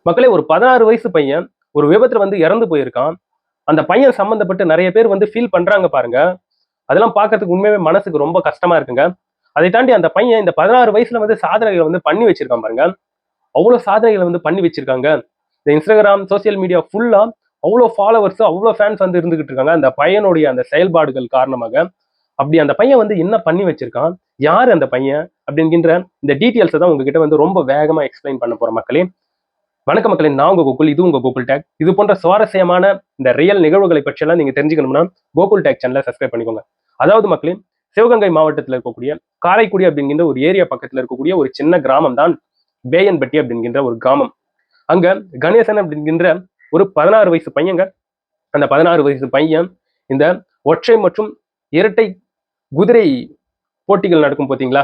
மக்களே ஒரு 16 வயசு பையன் ஒரு விபத்துல வந்து இறந்து போயிருக்கான். அந்த பையன் சம்பந்தப்பட்டு நிறைய பேர் வந்து ஃபீல் பண்றாங்க பாருங்க. அதெல்லாம் பார்க்கறதுக்கு உண்மையாவே மனசுக்கு ரொம்ப கஷ்டமா இருக்குங்க. அதை தாண்டி அந்த பையன் இந்த 16 வயசுல வந்து சாதனைகளை வந்து பண்ணி வச்சிருக்கான் பாருங்க. அவ்வளவு சாதனைகளை வந்து பண்ணி வச்சிருக்காங்க. இந்த இன்ஸ்டாகிராம் சோசியல் மீடியா ஃபுல்லா அவ்வளோ ஃபாலோவர்ஸ் அவ்வளோ ஃபேன்ஸ் வந்து இருந்துகிட்டு இருக்காங்க அந்த பையனுடைய அந்த செயல்பாடுகள் காரணமாக. அப்படி அந்த பையன் வந்து என்ன பண்ணி வச்சிருக்கான், யார் அந்த பையன் அப்படிங்கிற இந்த டீட்டெயில்ஸை தான் உங்ககிட்ட வந்து ரொம்ப வேகமா எக்ஸ்பிளைன் பண்ண போற மக்களே. வணக்க மக்களே, நான் உங்க கோகுல், இது உங்க கோகுல் டேக். இது போன்ற சுவாரஸ்யமான இந்த ரியல் நிகழ்வுகளை பற்றியெல்லாம் நீங்க தெரிஞ்சுக்கணும்னா கோகுல் டேக் சேனலை சப்ஸ்கிரைப் பண்ணிக்கோங்க. அதாவது மக்களே, சிவகங்கை மாவட்டத்தில் இருக்கக்கூடிய காரைக்குடி அப்படிங்கிற ஒரு ஏரியா பக்கத்தில் இருக்கக்கூடிய ஒரு சின்ன கிராமம் தான் வேயன்பட்டி அப்படிங்கிற ஒரு கிராமம். அங்க கணேசன் அப்படிங்கிற ஒரு 16 வயசு பையங்க. அந்த 16 வயசு பையன் இந்த ஒற்றை மற்றும் இரட்டை குதிரை போட்டிகள் நடக்கும் பார்த்தீங்களா?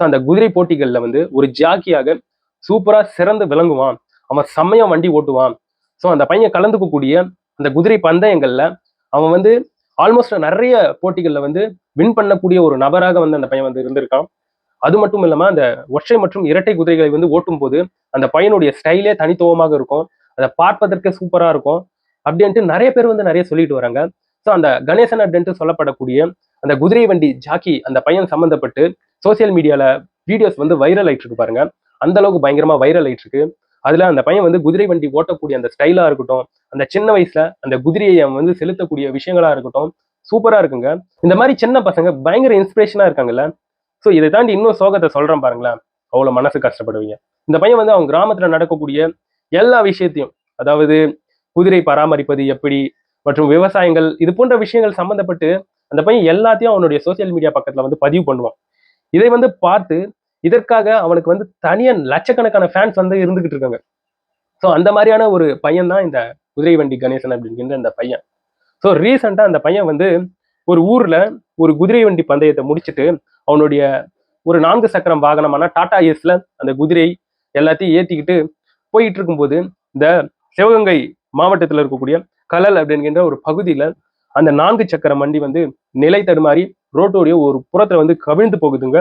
அந்த குதிரை போட்டிகள்ல வந்து ஒரு ஜாக்கியாக சூப்பரா சிறந்து விளங்குவான். அவன் செம்மையா வண்டி ஓட்டுவான். ஸோ அந்த பையன் கலந்துக்கக்கூடிய அந்த குதிரை பந்தயங்கள்ல அவன் வந்து ஆல்மோஸ்ட் நிறைய போட்டிகள்ல வந்து வின் பண்ணக்கூடிய ஒரு நபராக வந்து அந்த பையன் வந்து இருந்திருக்கான். அது மட்டும் இல்லாம அந்த ஒற்றை மற்றும் இரட்டை குதிரைகளை வந்து ஓட்டும் போது அந்த பையனுடைய ஸ்டைலே தனித்துவமாக இருக்கும். அதை பார்ப்பதற்கு சூப்பரா இருக்கும் அப்படின்ட்டு நிறைய பேர் வந்து நிறைய சொல்லிட்டு வராங்க. ஸோ அந்த கணேசன் அப்படின்ட்டு சொல்லப்படக்கூடிய அந்த குதிரை வண்டி ஜாக்கி அந்த பையன் சம்மந்தப்பட்டு சோசியல் மீடியால வீடியோஸ் வந்து வைரல் ஆயிட்டு இருக்கு பாருங்க. அந்த அளவுக்கு பயங்கரமா வைரல் ஆயிட்டு இருக்கு. அதுல அந்த பையன் வந்து குதிரை வண்டி ஓட்டக்கூடிய அந்த ஸ்டைலா இருக்கட்டும், அந்த சின்ன வயசுல அந்த குதிரையை அவன் வந்து செலுத்தக்கூடிய விஷயங்களா இருக்கட்டும், சூப்பரா இருக்குங்க. இந்த மாதிரி சின்ன பசங்க பயங்கர இன்ஸ்பிரேஷனா இருக்காங்கல்ல. ஸோ இதை தாண்டி இன்னும் சோகத்தை சொல்றேன் பாருங்களேன், அவ்வளவு மனசு கஷ்டப்படுவீங்க. இந்த பையன் வந்து அவங்க கிராமத்துல நடக்கக்கூடிய எல்லா விஷயத்தையும், அதாவது குதிரை பராமரிப்பது எப்படி மற்றும் விவசாயங்கள் இது போன்ற விஷயங்கள் சம்பந்தப்பட்டு அந்த பையன் எல்லாத்தையும் அவனுடைய சோசியல் மீடியா பக்கத்துல வந்து பதிவு பண்ணுவான். இதை வந்து பார்த்து இதற்காக அவனுக்கு வந்து தனியா லட்சக்கணக்கான ஃபேன்ஸ் வந்து இருந்துகிட்டு இருக்காங்க. ஸோ அந்த மாதிரியான ஒரு பையன் தான் இந்த குதிரை வண்டி கணேசன் அப்படிங்கிற இந்த பையன். ஸோ ரீசெண்டா அந்த பையன் வந்து ஒரு ஊர்ல ஒரு குதிரை வண்டி பந்தயத்தை முடிச்சுட்டு அவனுடைய ஒரு 4 சக்கரம் வாகனமான டாடா ஏஸ்ல அந்த குதிரை எல்லாத்தையும் ஏத்திக்கிட்டு போயிட்டு இருக்கும்போது இந்த சிவகங்கை மாவட்டத்தில் இருக்கக்கூடிய கலல் அப்படிங்கிற ஒரு பகுதியில அந்த 4 சக்கரம் வண்டி வந்து நிலை தடுமாறி ரோட்டோடைய ஒரு புறத்துல வந்து கவிழ்ந்து போகுதுங்க.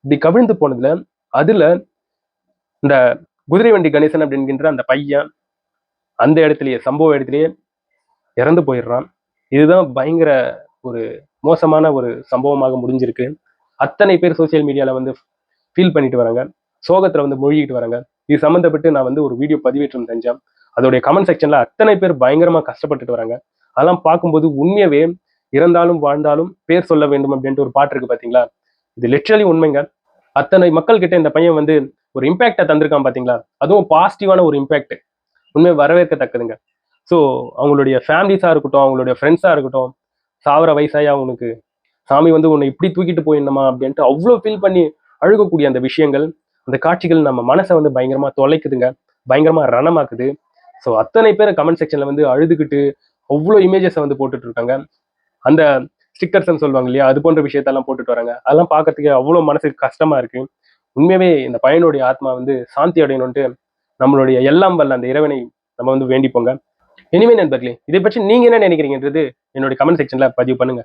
இப்படி கவிழ்ந்து போனதுல அதுல இந்த குதிரை வண்டி கணேசன் அப்படிங்கிற அந்த பையன் அந்த இடத்துலயே சம்பவ இடத்துலயே இறந்து போயிடுறான். இதுதான் பயங்கர ஒரு மோசமான ஒரு சம்பவமாக முடிஞ்சிருக்கு. அத்தனை பேர் சோசியல் மீடியால வந்து ஃபீல் பண்ணிட்டு வராங்க, சோகத்துல வந்து மூழ்கிட்டு வராங்க. இது சம்மந்தப்பட்டு நான் வந்து ஒரு வீடியோ பதிவேற்றம் செஞ்சேன். அதோடைய கமெண்ட் செக்ஷன்ல அத்தனை பேர் பயங்கரமா கஷ்டப்பட்டுட்டு வராங்க. அதெல்லாம் பார்க்கும்போது உண்மையவே இறந்தாலும் வாழ்ந்தாலும் பேர் சொல்ல வேண்டும் அப்படின்ட்டு ஒரு பாட்டு இருக்கு பாத்தீங்களா? இது லிட்ரலி உண்மைங்க. அத்தனை மக்கள் கிட்ட இந்த பையன் வந்து ஒரு இம்பாக்டை தந்திருக்கான் பாத்தீங்களா? அதுவும் பாசிட்டிவான ஒரு இம்பாக்ட். உண்மை வரவேற்கத்தக்கதுங்க. ஸோ அவங்களுடைய ஃபேமிலிஸா இருக்கட்டும், அவங்களுடைய ஃப்ரெண்ட்ஸா இருக்கட்டும், சாவர வயசாயா அவனுக்கு சாமி வந்து உன்னை இப்படி தூக்கிட்டு போயிடணுமா அப்படின்ட்டு அவ்வளோ ஃபீல் பண்ணி அழுகக்கூடிய அந்த விஷயங்கள், அந்த காட்சிகள் நம்ம மனசை வந்து பயங்கரமா தொலைக்குதுங்க, பயங்கரமா ரணமாக்குது. ஸோ அத்தனை பேர் கமெண்ட் செக்ஷன்ல வந்து அழுதுகிட்டு அவ்வளோ இமேஜஸை வந்து போட்டுட்டு இருக்காங்க. அந்த ஸ்டிக்கர்ஸ்ன்னு சொல்லுவாங்க இல்லையா, அது போன்ற விஷயத்தெல்லாம் போட்டுட்டு வராங்க. அதெல்லாம் பார்க்கறதுக்கு அவ்வளோ மனசுக்கு கஷ்டமா இருக்கு. உண்மையாவே இந்த பையனுடைய ஆத்மா வந்து சாந்தி அடையணும்ட்டு நம்மளுடைய எல்லாம் வல்ல அந்த இறைவனை நம்ம வந்து வேண்டிப்போங்க. இனிமே நண்பர்களே, இதை பற்றி நீங்க என்ன நினைக்கிறீங்கன்றது என்னுடைய கமெண்ட் செக்ஷன்ல பதிவு பண்ணுங்க.